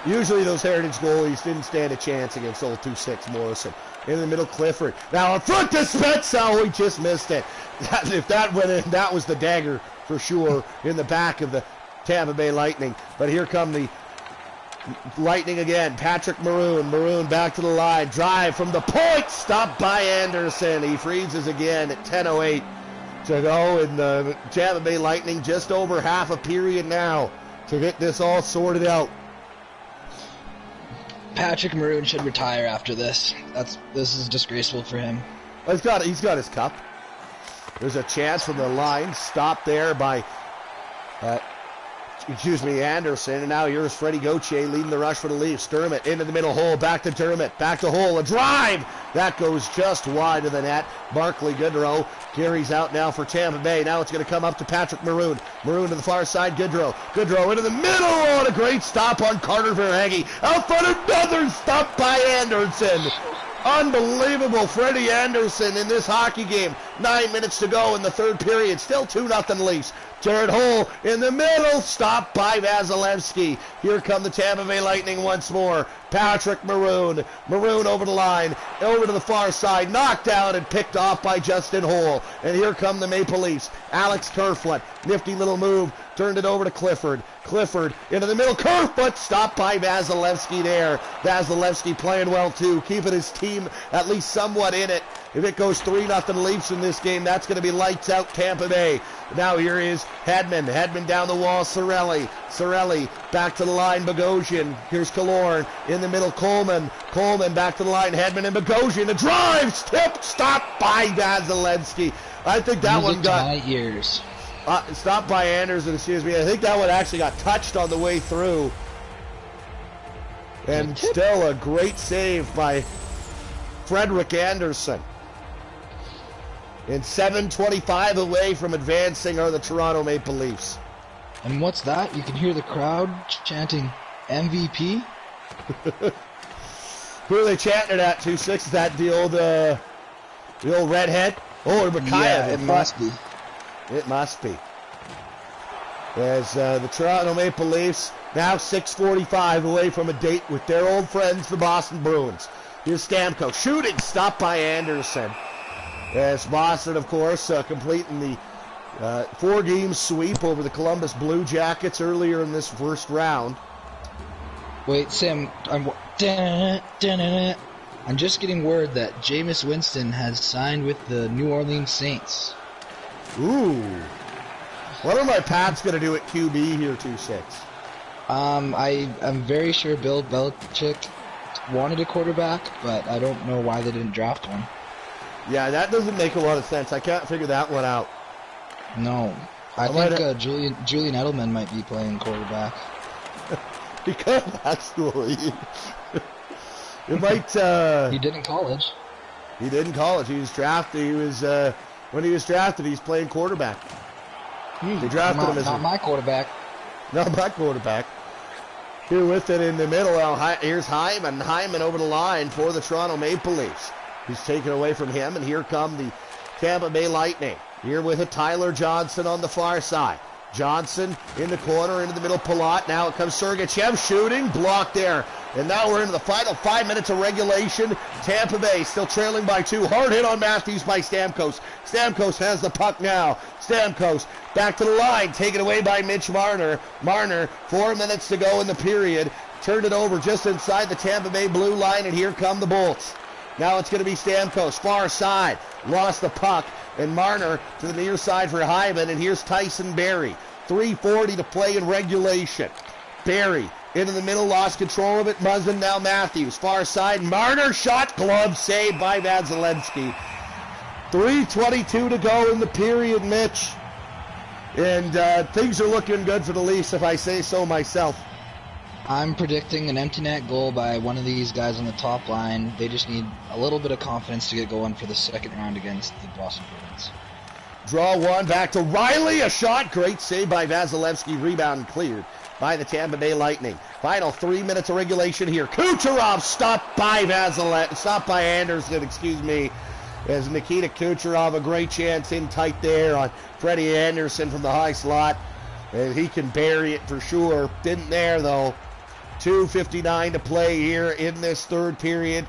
Usually those Heritage goalies didn't stand a chance against old 2-6 Morrison. In the middle, Clifford. Now in front to Spezza. We just missed it. If that went in, that was the dagger for sure in the back of the Tampa Bay Lightning. But here come the Lightning again. Patrick Maroon. Maroon back to the line. Drive from the point. Stopped by Anderson. He freezes again at 10:08 to go. And the Tampa Bay Lightning just over half a period now to get this all sorted out. Patrick Maroon should retire after this. This is disgraceful for him. He's got his cup. There's a chance from the line. Stopped there by Anderson. And now here's Freddie Gauthier leading the rush for the Leafs. Dermott into the middle hole. Back to Dermott. Back to hole. A drive. That goes just wide of the net. Barclay Goodrow carries out now for Tampa Bay. Now it's going to come up to Patrick Maroon. Maroon to the far side. Goodrow. Goodrow into the middle. Oh, and a great stop on Carter Verhaeghe. Out front, another stop by Anderson. Unbelievable. Freddie Anderson in this hockey game. 9 minutes to go in the third period. Still 2-0 Leafs. Jared Hull in the middle. Stopped by Vasilevsky. Here come the Tampa Bay Lightning once more. Patrick Maroon. Maroon over the line. Over to the far side. Knocked down and picked off by Justin Hull. And here come the Maple Leafs. Alex Kerfoot. Nifty little move. Turned it over to Clifford. Clifford into the middle. Kerfoot stopped by Vasilevsky there. Vasilevsky playing well too. Keeping his team at least somewhat in it. If it goes 3-0 Leafs in this game, that's going to be lights out Tampa Bay. Now here is Hedman. Hedman down the wall, Cirelli. Cirelli back to the line, Bogosian. Here's Killorn in the middle, Coleman. Coleman back to the line, Hedman and Bogosian. The drive, stopped by Vasilevsky. I think that one got... my ears. Stopped by Anderson, excuse me. I think that one actually got touched on the way through. And still a great save by Frederick Anderson. And 7:25 away from advancing are the Toronto Maple Leafs. And what's that? You can hear the crowd chanting MVP? Who are they chanting it at, 2-6? Is that the old redhead? Oh, Mikhail. Yeah, it must be. It must be. As the Toronto Maple Leafs now 6:45 away from a date with their old friends, the Boston Bruins. Here's Stamkos shooting, stopped by Anderson. As Boston, of course, completing the 4-game sweep over the Columbus Blue Jackets earlier in this first round. Wait, Sam, I'm just getting word that Jameis Winston has signed with the New Orleans Saints. Ooh. What are my Pats going to do at QB here, 2-6? I'm very sure Bill Belichick wanted a quarterback, but I don't know why they didn't draft one. Yeah, that doesn't make a lot of sense. I can't figure that one out. No. I think Julian Edelman might be playing quarterback. Because actually, it might. He did in college. He did in college. He was drafted. When he was drafted, he's playing quarterback. They drafted him as not my quarterback. Not my quarterback. Here with it in the middle. Here's Hyman. Hyman over the line for the Toronto Maple Leafs. He's taken away from him, and here come the Tampa Bay Lightning. Here with it, Tyler Johnson on the far side. Johnson in the corner, into the middle, Palat. Now it comes Sergachev shooting, blocked there. And now we're into the final 5 minutes of regulation. Tampa Bay still trailing by 2. Hard hit on Matthews by Stamkos. Stamkos has the puck now. Stamkos back to the line, taken away by Mitch Marner. Marner, 4 minutes to go in the period. Turned it over just inside the Tampa Bay blue line, and here come the Bolts. Now it's going to be Stamkos, far side. Lost the puck, and Marner to the near side for Hyman, and here's Tyson Barrie. 3:40 to play in regulation. Barrie into the middle, lost control of it. Muzzin, now Matthews, far side. Marner, shot, glove saved by Vasilevsky. 3:22 to go in the period, Mitch. And things are looking good for the Leafs, if I say so myself. I'm predicting an empty net goal by one of these guys on the top line. They just need a little bit of confidence to get going for the second round against the Boston Bruins. Draw one, back to Riley, a shot, great save by Vasilevsky, rebound cleared by the Tampa Bay Lightning. Final 3 minutes of regulation here. Kucherov stopped by Anderson, as Nikita Kucherov, a great chance in tight there on Freddie Anderson from the high slot. And he can bury it for sure. Didn't there though. 2:59 to play here in this third period.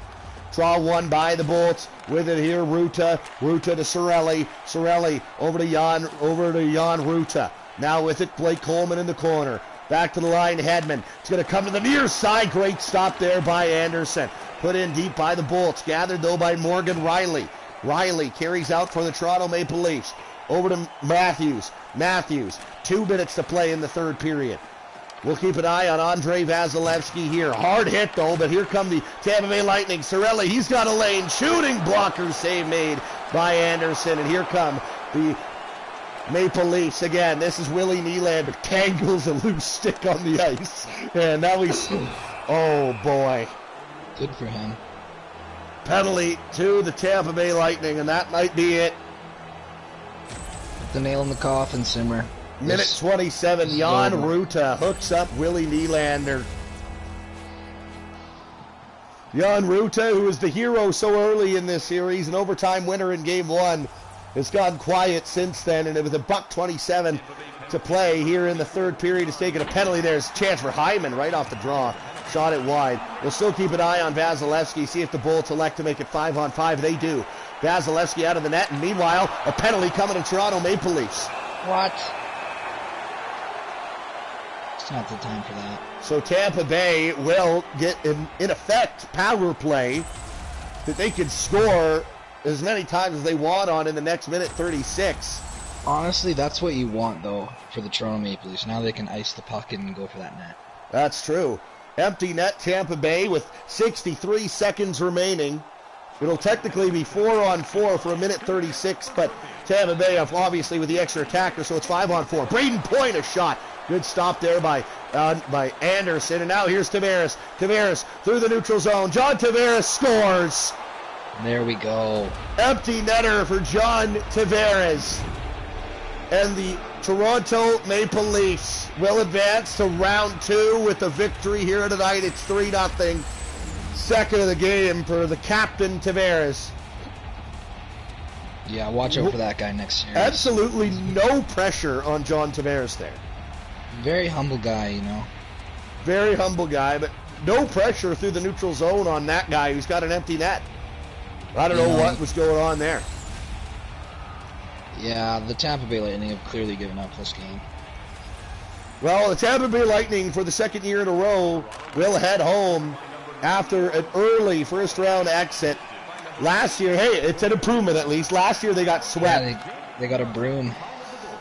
Draw one by the Bolts. With it here, Ruta. Ruta to Cirelli. Cirelli over to Jan Ruta. Now with it, Blake Coleman in the corner. Back to the line, Hedman. It's going to come to the near side. Great stop there by Anderson. Put in deep by the Bolts. Gathered though by Morgan Riley. Riley carries out for the Toronto Maple Leafs. Over to Matthews. Matthews. 2 minutes to play in the third period. We'll keep an eye on Andrei Vasilevsky here. Hard hit, though, but here come the Tampa Bay Lightning. Cirelli, he's got a lane. Shooting blocker save made by Anderson. And here come the Maple Leafs again. This is Willie Nylander. Tangles a loose stick on the ice. And now he's... Oh, boy. Good for him. Penalty to the Tampa Bay Lightning, and that might be it. Put the nail in the coffin, Simmer. Minute 27, Jan Ruta hooks up Willie Nylander. Jan Ruta, who was the hero so early in this series, an overtime winner in Game 1, has gone quiet since then, and with a $1:27 to play here in the third period, has taken a penalty. There's a chance for Hyman right off the draw. Shot it wide. We'll still keep an eye on Vasilevsky, see if the Bolts elect to make it 5-on-5. They do. Vasilevsky out of the net, and meanwhile, a penalty coming to Toronto Maple Leafs. What? It's not the time for that. So Tampa Bay will get, in effect, power play that they can score as many times as they want on in the next minute 36. Honestly, that's what you want, though, for the Toronto Maple Leafs. Now they can ice the puck and go for that net. That's true. Empty net, Tampa Bay with 63 seconds remaining. It'll technically be 4-on-4 for a minute 36, but Tampa Bay obviously with the extra attacker, so it's 5-on-4. Braden Point, a shot. Good stop there by Anderson, and now here's Tavares. Tavares through the neutral zone. John Tavares scores. There we go. Empty netter for John Tavares. And the Toronto Maple Leafs will advance to round 2 with a victory here tonight. It's 3-0. Second of the game for the captain, Tavares. Yeah, watch out for that guy next year. Absolutely no pressure on John Tavares there. Very humble guy, you know. Very humble guy, but no pressure through the neutral zone on that guy who's got an empty net. I don't know what was going on there. Yeah, the Tampa Bay Lightning have clearly given up this game. Well, the Tampa Bay Lightning, for the second year in a row, will head home after an early first-round exit. Last year, hey, it's an improvement at least. Last year they got swept. Yeah, they got a broom.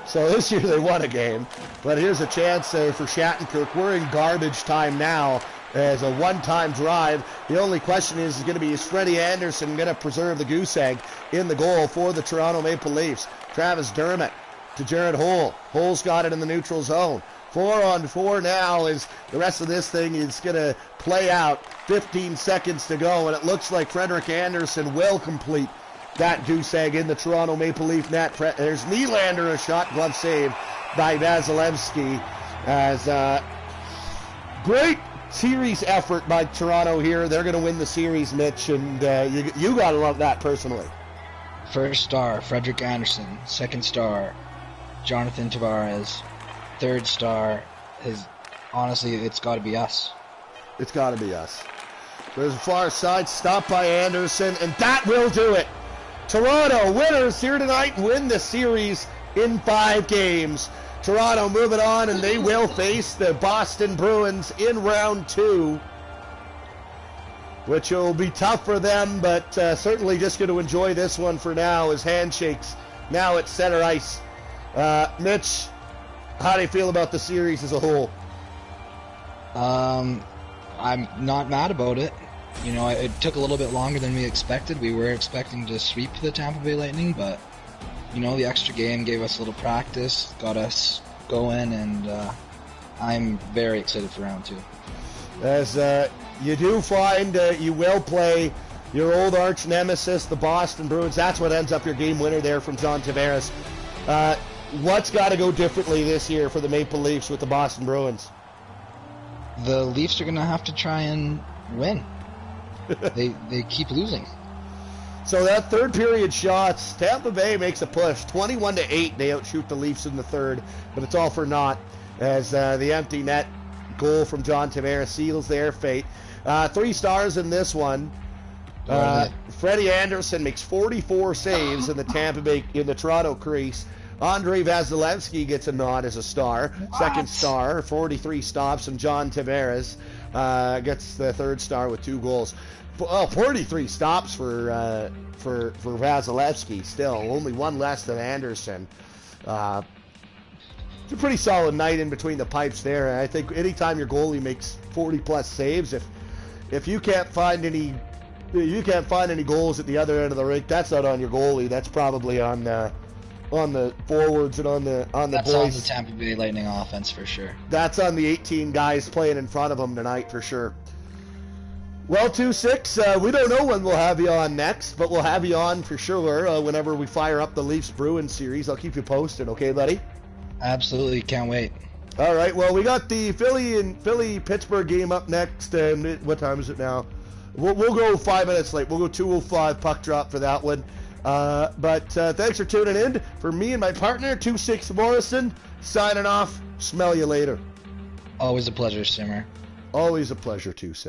So this year they won a game. But here's a chance for Shattenkirk. We're in garbage time now as a one-time drive. The only question is going to be, is Freddie Anderson going to preserve the goose egg in the goal for the Toronto Maple Leafs? Travis Dermott to Jared Hole. Hole's got it in the neutral zone. 4-on-4 now as the rest of this thing is going to play out. 15 seconds to go, and it looks like Frederik Andersen will complete that goose egg in the Toronto Maple Leaf net. There's Nylander, a shot, glove save by Vasilevsky. As great series effort by Toronto here. They're going to win the series, Mitch, and you got to love that personally. First star, Frederik Andersen. Second star, Jonathan Tavares. Third star, honestly, it's got to be us. It's got to be us. There's a far side, stop by Anderson, and that will do it. Toronto winners here tonight, win the series in 5 games. Toronto moving on, and they will face the Boston Bruins in round 2, which will be tough for them, but certainly just going to enjoy this one for now as handshakes now at center ice. Mitch, how do you feel about the series as a whole? I'm not mad about it. You know, it took a little bit longer than we expected. We were expecting to sweep the Tampa Bay Lightning, but, you know, the extra game gave us a little practice, got us going, and I'm very excited for round 2. As you do find you will play your old arch nemesis, the Boston Bruins. That's what ends up your game winner there from John Tavares. What's got to go differently this year for the Maple Leafs with the Boston Bruins? The Leafs are going to have to try and win. They keep losing. So that third period shots, Tampa Bay makes a push. 21-8, they outshoot the Leafs in the third, but it's all for naught as the empty net goal from John Tavares seals their fate. 3 stars in this one. Freddie Andersen makes 44 saves in the Toronto crease. Andrei Vasilevsky gets a nod as a star. Second star, 43 stops, and John Tavares gets the third star with 2 goals. 43 stops for Vasilevsky still. Only 1 less than Anderson. It's a pretty solid night in between the pipes there. I think anytime your goalie makes 40-plus saves, if you can't find any goals at the other end of the rink, that's not on your goalie. That's probably on the forwards and on the That's boys. on the Tampa Bay Lightning offense for sure. That's on the 18 guys playing in front of them tonight for sure. Well, 2-6, we don't know when we'll have you on next, but we'll have you on for sure whenever we fire up the Leafs-Bruins series. I'll keep you posted, okay, buddy? Absolutely, can't wait. All right, well, we got the Philly-Pittsburgh game up next. What time is it now? We'll go 5 minutes late. We'll go 2:05 puck drop for that one. But thanks for tuning in. For me and my partner, 2-6 Morrison, signing off. Smell you later. Always a pleasure, Simmer. Always a pleasure, 2-6.